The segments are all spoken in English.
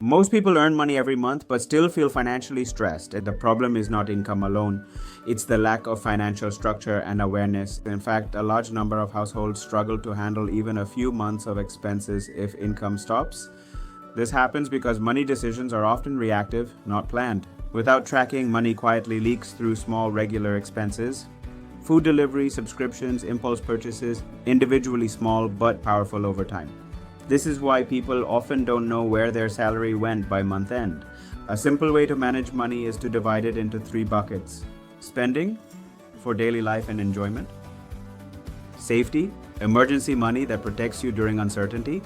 Most people earn money every month but still feel financially stressed. The problem is not income alone, it's the lack of financial structure and awareness. In fact, a large number of households struggle to handle even a few months of expenses if income stops. This happens because money decisions are often reactive, not planned. Without tracking, money quietly leaks through small, regular expenses. Food delivery, subscriptions, impulse purchases, individually small but powerful over time. This is why people often don't know where their salary went by month end. A simple way to manage money is to divide it into three buckets: spending, for daily life and enjoyment; safety, emergency money that protects you during uncertainty;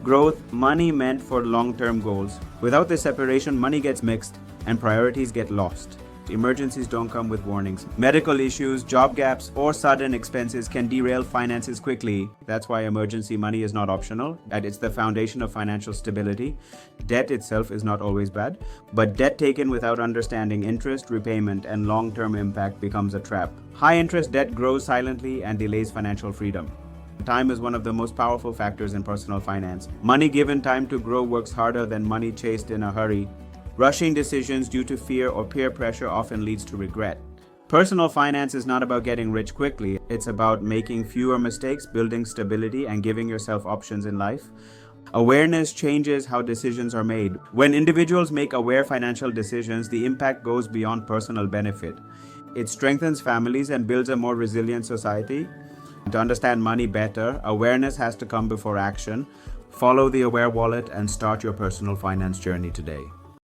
growth, money meant for long-term goals. Without this separation, money gets mixed and priorities get lost. Emergencies don't come with warnings. Medical issues, job gaps, or sudden expenses can derail finances quickly. That's why emergency money is not optional, and it's the foundation of financial stability. Debt itself is not always bad, but debt taken without understanding interest, repayment, and long-term impact becomes a trap. High-interest debt grows silently and delays financial freedom. Time is one of the most powerful factors in personal finance. Money given time to grow works harder than money chased in a hurry. Rushing decisions due to fear or peer pressure often leads to regret. Personal finance is not about getting rich quickly. It's about making fewer mistakes, building stability, and giving yourself options in life. Awareness changes how decisions are made. When individuals make aware financial decisions, the impact goes beyond personal benefit. It strengthens families and builds a more resilient society. To understand money better, awareness has to come before action. Follow the Aware Wallet and start your personal finance journey today.